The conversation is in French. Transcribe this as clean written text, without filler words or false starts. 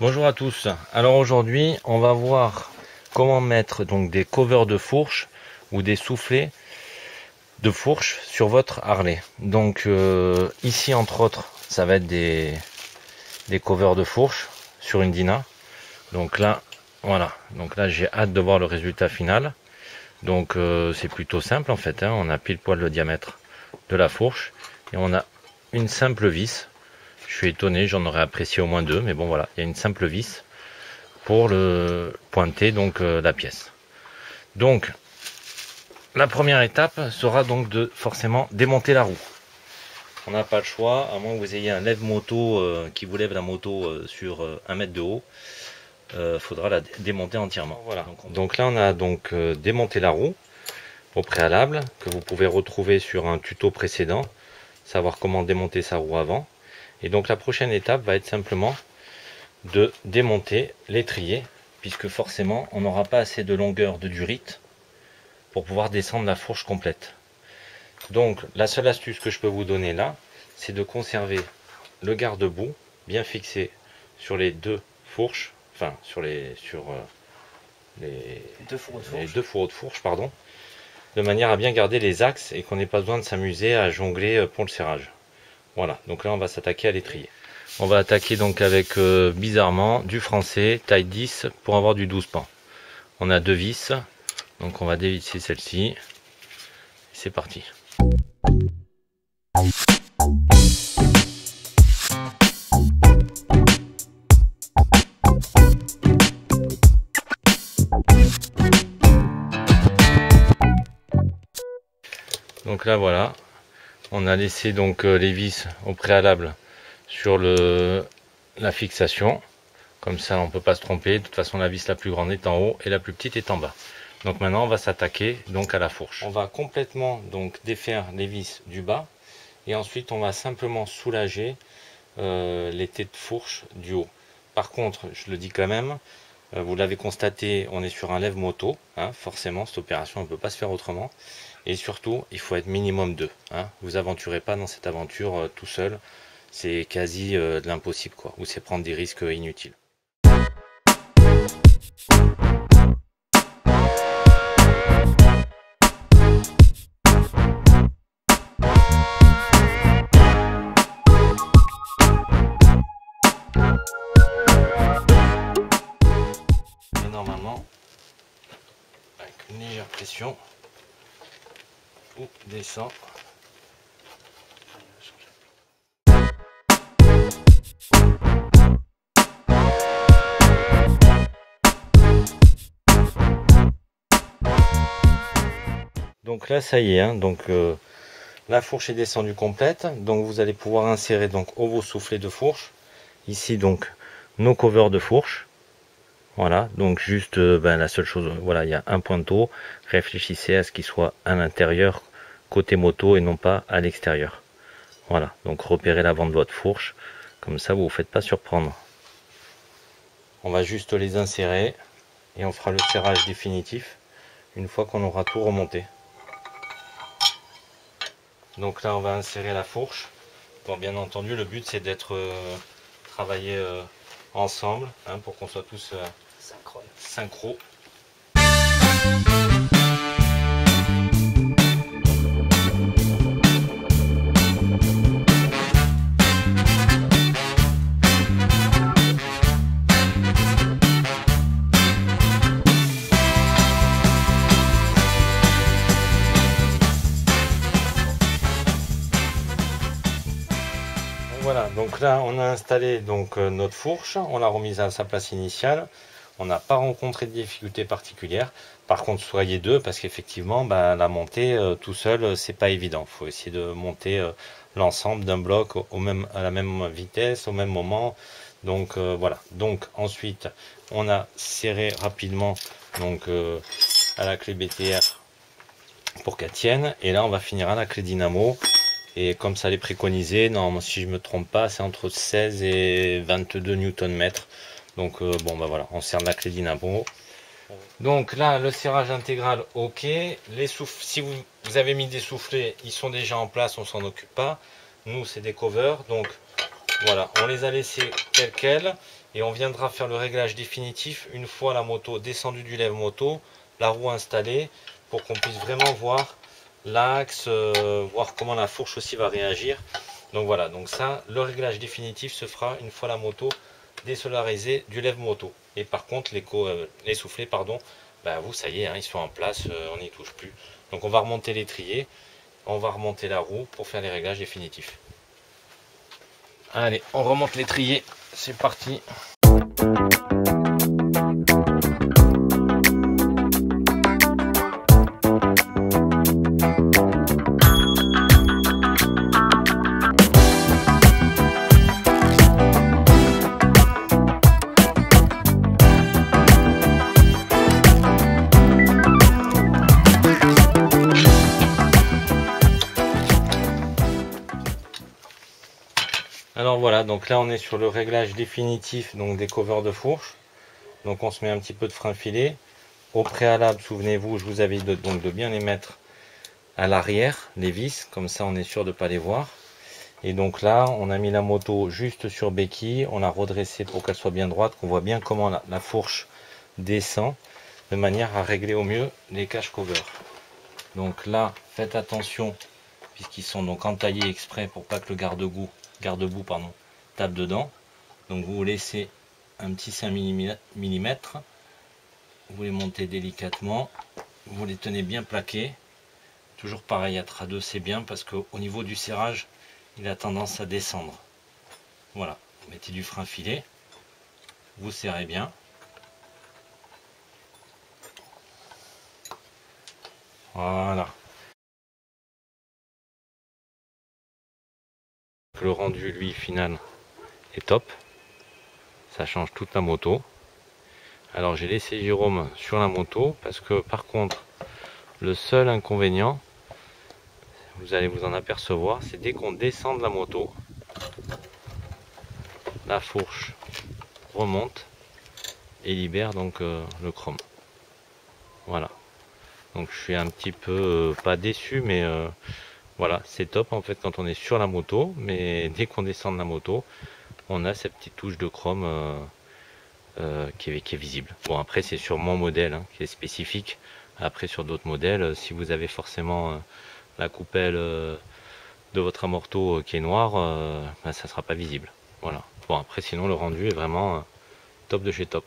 Bonjour à tous. Alors aujourd'hui, on va voir comment mettre donc des covers de fourche ou des soufflets de fourche sur votre Harley. Donc ici entre autres, ça va être des covers de fourche sur une Dyna. Donc là, voilà. Donc là, j'ai hâte de voir le résultat final. Donc c'est plutôt simple en fait, hein. On a pile poil le diamètre de la fourche et on a une simple vis. Je suis étonné, j'en aurais apprécié au moins deux, mais bon voilà, il y a une simple vis pour le pointer donc la pièce. Donc la première étape sera donc de forcément démonter la roue. On n'a pas le choix, à moins que vous ayez un lève-moto qui vous lève la moto sur 1 mètre de haut. Faudra la démonter entièrement. Voilà. Donc là on a donc démonté la roue au préalable, que vous pouvez retrouver sur un tuto précédent, savoir comment démonter sa roue avant. Et donc la prochaine étape va être simplement de démonter l'étrier, puisque forcément on n'aura pas assez de longueur de durite pour pouvoir descendre la fourche complète. Donc la seule astuce que je peux vous donner là, c'est de conserver le garde-boue bien fixé sur les deux fourches, enfin sur les deux fourreaux de fourche, pardon, de manière à bien garder les axes et qu'on n'ait pas besoin de s'amuser à jongler pour le serrage. Voilà, donc là on va s'attaquer à l'étrier. On va attaquer donc avec bizarrement du français taille 10 pour avoir du 12 pans. On a deux vis, donc on va dévisser celle-ci. C'est parti. Donc là voilà, on a laissé donc les vis au préalable sur la fixation, comme ça on peut pas se tromper. De toute façon la vis la plus grande est en haut et la plus petite est en bas. Donc maintenant on va s'attaquer donc à la fourche. On va complètement donc défaire les vis du bas et ensuite on va simplement soulager les têtes de fourche du haut. Par contre, je le dis quand même, vous l'avez constaté, on est sur un lève-moto, hein, forcément cette opération ne peut pas se faire autrement. Et surtout, il faut être minimum 2. Hein. Vous aventurez pas dans cette aventure tout seul, c'est quasi de l'impossible, quoi. Ou c'est prendre des risques inutiles. Et normalement, avec une légère pression, on descend. Donc là ça y est, hein, donc la fourche est descendue complète, donc vous allez pouvoir insérer donc vos soufflets de fourche. Ici donc nos covers de fourche. Voilà, donc juste la seule chose, voilà, il y a un pointeau. Réfléchissez à ce qu'il soit à l'intérieur côté moto et non pas à l'extérieur. Voilà, donc repérez l'avant de votre fourche, comme ça vous ne vous faites pas surprendre. On va juste les insérer et on fera le serrage définitif une fois qu'on aura tout remonté. Donc là on va insérer la fourche. Bon, bien entendu le but c'est d'être travaillé ensemble, hein, pour qu'on soit tous synchro. Voilà, donc là on a installé donc notre fourche, on l'a remise à sa place initiale. On n'a pas rencontré de difficultés particulières. Par contre, soyez deux parce qu'effectivement, la montée tout seul, c'est pas évident. Il faut essayer de monter l'ensemble d'un bloc à la même vitesse, au même moment. Donc voilà. Donc ensuite, on a serré rapidement donc à la clé BTR pour qu'elle tienne. Et là, on va finir à la clé dynamo. Et comme ça l'est préconisé, non, si je me trompe pas, c'est entre 16 et 22 Nm. Donc bon voilà, on serre la clé dynamo. Donc là le serrage intégral ok. Les souffles, si vous avez mis des soufflets, ils sont déjà en place, on s'en occupe pas. Nous c'est des covers, donc Voilà, on les a laissés tels quels et on viendra faire le réglage définitif une fois la moto descendue du lève moto, la roue installée, pour qu'on puisse vraiment voir l'axe, voir comment la fourche aussi va réagir. Donc voilà, donc ça, le réglage définitif se fera une fois la moto désolarisée du lève moto. Et par contre, les soufflets, pardon, bah vous, ça y est, hein, ils sont en place, on n'y touche plus. Donc on va remonter l'étrier, on va remonter la roue pour faire les réglages définitifs. Allez, on remonte l'étrier, c'est parti. Alors voilà, donc là on est sur le réglage définitif donc des covers de fourche. Donc on se met un petit peu de frein filet. Au préalable, souvenez-vous, je vous avais dit de bien les mettre à l'arrière, les vis, comme ça on est sûr de ne pas les voir. Et donc là, on a mis la moto juste sur béquille, on l'a redressée pour qu'elle soit bien droite, qu'on voit bien comment la fourche descend, de manière à régler au mieux les cache covers. Donc là, faites attention, puisqu'ils sont donc entaillés exprès pour pas que le garde-boue tape dedans. Donc vous laissez un petit 5 mm, vous les montez délicatement, vous les tenez bien plaqués. Toujours pareil, à 2 c'est bien parce qu'au niveau du serrage, il a tendance à descendre. Voilà, vous mettez du frein filet, vous serrez bien. Voilà. Le rendu, lui, final est top. Ça change toute la moto. Alors j'ai laissé Jérôme sur la moto parce que par contre, le seul inconvénient, vous allez vous en apercevoir, c'est dès qu'on descend de la moto, la fourche remonte et libère donc le chrome. Voilà. Donc je suis un petit peu pas déçu, mais voilà, c'est top en fait quand on est sur la moto, mais dès qu'on descend de la moto, on a cette petite touche de chrome qui est visible. Bon, après c'est sur mon modèle hein, qui est spécifique. Après sur d'autres modèles, si vous avez forcément la coupelle de votre amorto qui est noire, ben, ça sera pas visible. Voilà. Bon, après sinon le rendu est vraiment top de chez top.